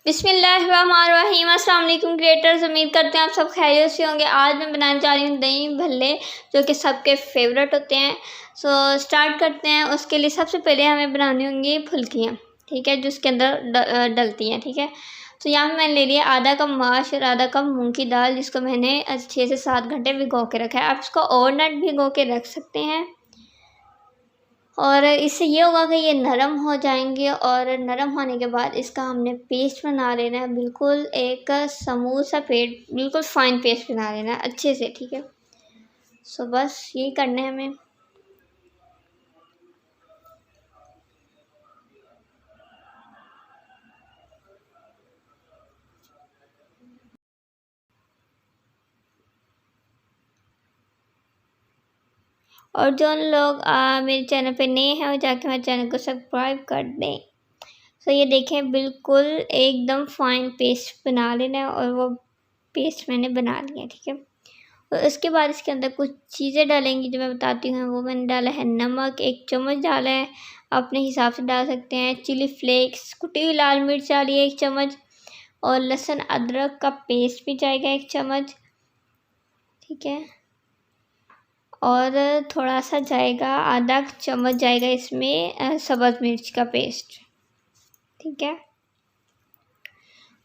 बिस्मिल्लाहिर्रहमानिर्रहीम। अस्सलाम वालेकुम क्रिएटर्स, उम्मीद करते हैं आप सब खैरियत से होंगे। आज मैं बनाने जा रही हूँ दही भल्ले, जो कि सबके फेवरेट होते हैं। स्टार्ट करते हैं। उसके लिए सबसे पहले हमें बनानी होंगी फुल्कियाँ, ठीक है, जो उसके अंदर डलती हैं, ठीक है। तो यहाँ पे मैंने ले लिया आधा कप माश और आधा कप मूंग की दाल, जिसको मैंने 6 से 7 घंटे भिगो के रखा है। आप इसको ओवरनाइट भिगो के रख सकते हैं और इससे ये होगा कि ये नरम हो जाएंगे और नरम होने के बाद इसका हमने पेस्ट बना लेना है, बिल्कुल एक स्मूथ सा बिल्कुल फाइन पेस्ट बना लेना है अच्छे से, ठीक है। बस यही करना है हमें। और जो लोग मेरे चैनल पे नए हैं वो जाके मेरे चैनल को सब्सक्राइब कर दें। ये देखें, बिल्कुल एकदम फाइन पेस्ट बना लेना है और वो पेस्ट मैंने बना लिया, ठीक है। और उसके बाद इसके अंदर कुछ चीज़ें डालेंगी जो मैं बताती हूँ। वो मैंने डाला है नमक, 1 चम्मच डाला है, अपने हिसाब से डाल सकते हैं। चिली फ्लेक्स, कुटी हुई लाल मिर्च डाली है 1 चम्मच, और लहसुन अदरक का पेस्ट भी जाएगा 1 चम्मच, ठीक है। और थोड़ा सा जाएगा, आधा चम्मच जाएगा इसमें सब्ज़ मिर्च का पेस्ट, ठीक है।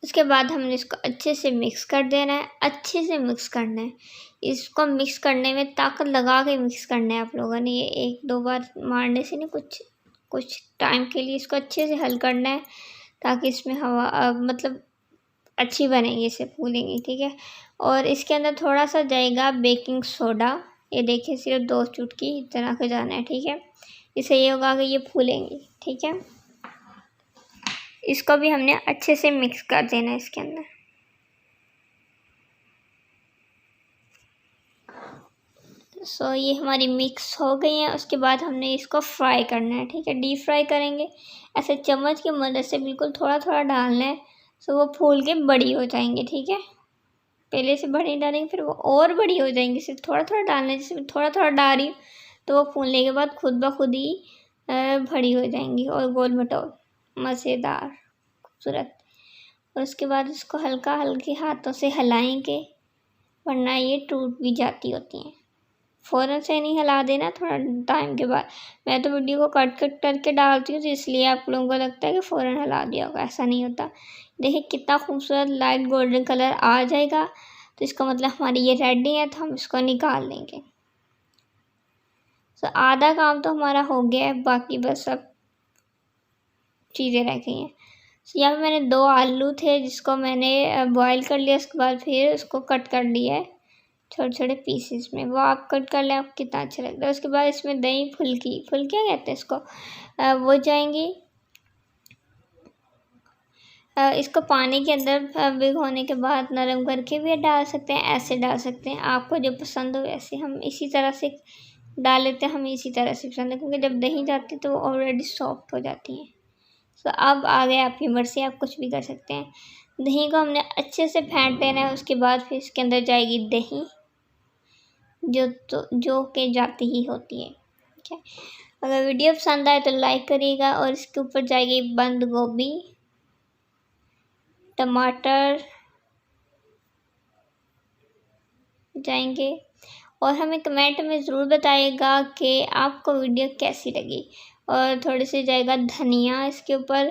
उसके बाद हमने इसको अच्छे से मिक्स कर देना है, अच्छे से मिक्स करना है। इसको मिक्स करने में ताकत लगा के मिक्स करना है आप लोगों ने, ये 1-2 बार मारने से नहीं, कुछ टाइम के लिए इसको अच्छे से हल करना है, ताकि इसमें हवा मतलब अच्छी बनेगी, इसे फूलेंगी, ठीक है। और इसके अंदर थोड़ा सा जाएगा बेकिंग सोडा, ये देखिए सिर्फ 2 चुटकी इतना का जाना है, ठीक है। इससे ये होगा कि ये फूलेंगी, ठीक है। इसको भी हमने अच्छे से मिक्स कर देना है इसके अंदर। ये हमारी मिक्स हो गई है। उसके बाद हमने इसको फ्राई करना है, ठीक है, डीप फ्राई करेंगे। ऐसे चम्मच की मदद से बिल्कुल थोड़ा थोड़ा डालना है, वो फूल के बड़ी हो जाएंगे, ठीक है। पहले से बड़ी डालेंगे फिर वो और बड़ी हो जाएंगी, सिर्फ थोड़ा थोड़ा डालना है। जैसे थोड़ा थोड़ा डाल रही हूँ तो वो फूलने के बाद खुद ब खुद ही बड़ी हो जाएंगी और गोल मटोल मज़ेदार खूबसूरत। और उसके बाद इसको हल्का हल्के हाथों से हिलाएंगे, वरना ये टूट भी जाती होती हैं। फ़ौरन से नहीं हिला देना, थोड़ा टाइम के बाद। मैं तो वीडियो को कट कट करके डालती हूँ, तो इसलिए आप लोगों को लगता है कि फ़ौरन हिला दिया होगा, ऐसा नहीं होता। देखिए कितना खूबसूरत लाइट गोल्डन कलर आ जाएगा, तो इसका मतलब हमारी ये रेडी है, तो हम इसको निकाल लेंगे। आधा काम तो हमारा हो गया है, बाकी बस अब चीज़ें रह गई हैं। यहाँ पे मैंने 2 आलू थे जिसको मैंने बॉईल कर लिया, उसके बाद फिर उसको कट कर लिया है छोटे छोटे पीसेस में। वो आप कट कर लें, आपको कितना अच्छा लगता है। उसके बाद इसमें दही फुल्कियाँ कहते हैं इसको, वो जाएंगी। इसको पानी के अंदर भिगोने के बाद नरम करके भी डाल सकते हैं, ऐसे डाल सकते हैं, आपको जो पसंद हो वैसे। हम इसी तरह से डाल लेते हैं, हमें इसी तरह से पसंद है, क्योंकि जब दही जाती है तो वो ऑलरेडी सॉफ्ट हो जाती हैं। अब आ गए आपकी मर्ज़ी, आप कुछ भी कर सकते हैं। दही को हमने अच्छे से फेंट लेना है। उसके बाद फिर इसके अंदर जाएगी दही, जो के जाती ही होती है, ठीक है। अगर वीडियो पसंद आए तो लाइक करिएगा। और इसके ऊपर जाएगी बंद गोभी, टमाटर जाएंगे। और हमें कमेंट में ज़रूर बताइएगा कि आपको वीडियो कैसी लगी। और थोड़ी सी जाएगा धनिया इसके ऊपर।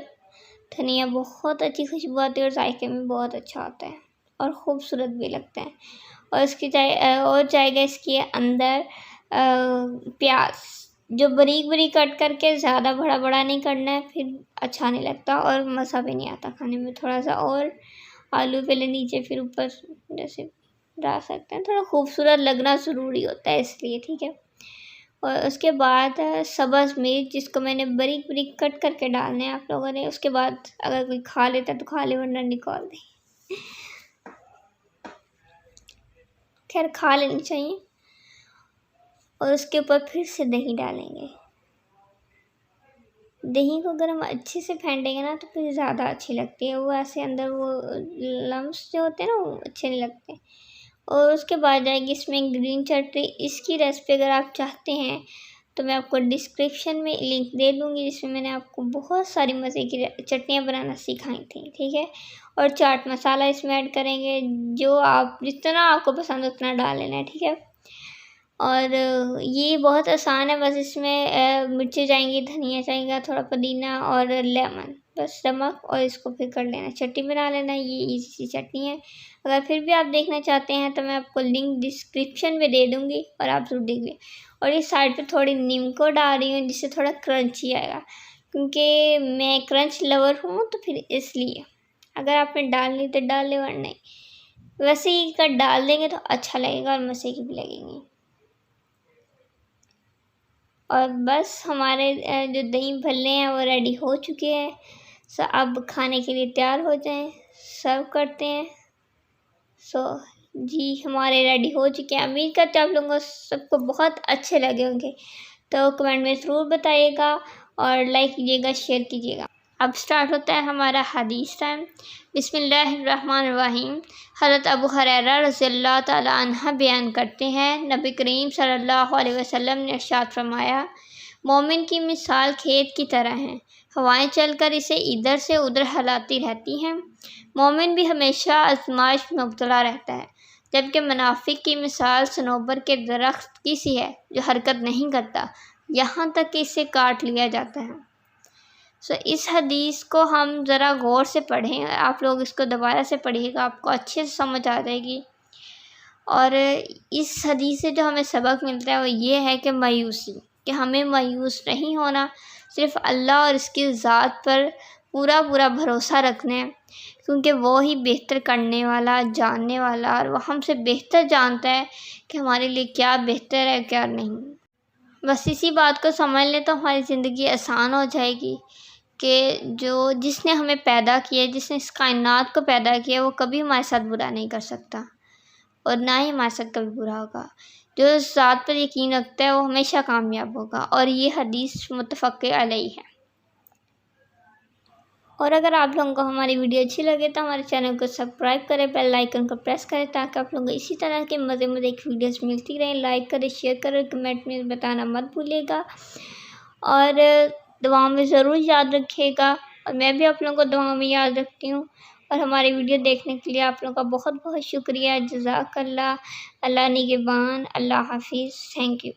धनिया बहुत अच्छी खुशबू आती है और जायके में बहुत अच्छा आता है और ख़ूबसूरत भी लगता है। और जाएगा इसके अंदर प्याज, जो बारीक बारीक कट करके, ज़्यादा बड़ा बड़ा नहीं करना है, फिर अच्छा नहीं लगता और मज़ा भी नहीं आता खाने में। थोड़ा सा और आलू पहले नीचे फिर ऊपर जैसे डाल सकते हैं, थोड़ा खूबसूरत लगना ज़रूरी होता है इसलिए, ठीक है। और उसके बाद सब्ज़ मिर्च, जिसको मैंने बारीक बारीक कट करके डालने हैं आप लोगों ने। उसके बाद अगर कोई खा लेता तो खा ले, वरना निकाल दें, खैर खा लेनी चाहिए। और उसके ऊपर फिर से दही डालेंगे। दही को अगर हम अच्छे से फेंटेंगे ना तो फिर ज़्यादा अच्छी लगती है, वो ऐसे अंदर वो लम्स जो होते हैं ना वो अच्छे नहीं लगते। और उसके बाद जाएगी इसमें ग्रीन चटनी। इसकी रेसिपी अगर आप चाहते हैं तो मैं आपको डिस्क्रिप्शन में लिंक दे दूँगी, जिसमें मैंने आपको बहुत सारी मज़े की चटनियाँ बनाना सिखाई थी, ठीक है। और चाट मसाला इसमें ऐड करेंगे, जो आप जितना आपको पसंद उतना डाल लेना है, ठीक है। और ये बहुत आसान है, बस इसमें मिर्ची जाएंगी, धनिया जाएगा, थोड़ा पुदीना और लेमन, बस नमक, और इसको फिर कर लेना, चटनी बना लेना। ये इजी सी चटनी है। अगर फिर भी आप देखना चाहते हैं तो मैं आपको लिंक डिस्क्रिप्शन में दे दूँगी और आप ज़रूर देखिए। और इस साइड पे थोड़ी नीम को डाल रही हूँ, जिससे थोड़ा क्रंची आएगा, क्योंकि मैं क्रंच लवर हूँ, तो फिर इसलिए अगर आपने डालनी तो डाल ले, वरना नहीं। वैसे ही कर डाल देंगे तो अच्छा लगेगा और मज़े की भी लगेंगी। और बस हमारे जो दही भल्ले हैं वो रेडी हो चुके हैं। सो अब खाने के लिए तैयार हो जाएं, सर्व करते हैं। सो जी हमारे रेडी हो चुके हैं। उम्मीद करते हैं आप लोगों को सबको बहुत अच्छे लगे होंगे, तो कमेंट में ज़रूर बताइएगा और लाइक कीजिएगा, शेयर कीजिएगा। अब स्टार्ट होता है हमारा हदीस टाइम। बिस्मिल्लाहिर्रहमानिर्रहीम। हज़रत अबू हुरैरा रज़ियल्लाहु ताला अन्हु बयान करते हैं, नबी करीम सल्लल्लाहु अलैहि वसल्लम ने इरशाद फरमाया, मोमिन की मिसाल खेत की तरह है, हवाएं चलकर इसे इधर से उधर हिलाती रहती हैं। मोमिन भी हमेशा आजमाइश में मुब्तला रहता है, जबकि मुनाफिक की मिसाल सनोबर के दरख्त की सी है, जो हरकत नहीं करता यहाँ तक कि इसे काट लिया जाता है। इस हदीस को हम ज़रा गौर से पढ़ें, आप लोग इसको दोबारा से पढ़िएगा, आपको अच्छे से समझ आ जाएगी। और इस हदीस से जो हमें सबक मिलता है वो ये है कि मायूसी, कि हमें मायूस नहीं होना, सिर्फ़ अल्लाह और इसकी ज़ात पर पूरा पूरा भरोसा रखना है, क्योंकि वो ही बेहतर करने वाला, जानने वाला, और वो हमसे बेहतर जानता है कि हमारे लिए क्या बेहतर है क्या नहीं। बस इसी बात को समझ लें तो हमारी ज़िंदगी आसान हो जाएगी, कि जिसने हमें पैदा किया, जिसने इस कायनात को पैदा किया, वो कभी हमारे साथ बुरा नहीं कर सकता और ना ही हमारे साथ कभी बुरा होगा। जो इस ज़ात पर यकीन रखता है वो हमेशा कामयाब होगा। और ये हदीस मुत्तफ़क़ अलैहि है। और अगर आप लोगों को हमारी वीडियो अच्छी लगे तो हमारे चैनल को सब्सक्राइब करें, बेल आइकन को प्रेस करें, ताकि आप लोगों को इसी तरह के मज़े की वीडियोस मिलती रहें। लाइक करें, शेयर करें, कमेंट में बताना मत भूलिएगा और दुआओं में ज़रूर याद रखिएगा। और मैं भी आप लोगों को दुआओं में याद रखती हूँ। और हमारी वीडियो देखने के लिए आप लोगों का बहुत बहुत शुक्रिया। जज़ाकल्लाह। अल्लाह निगहबान। अल्लाह हाफ़िज़। Thank you.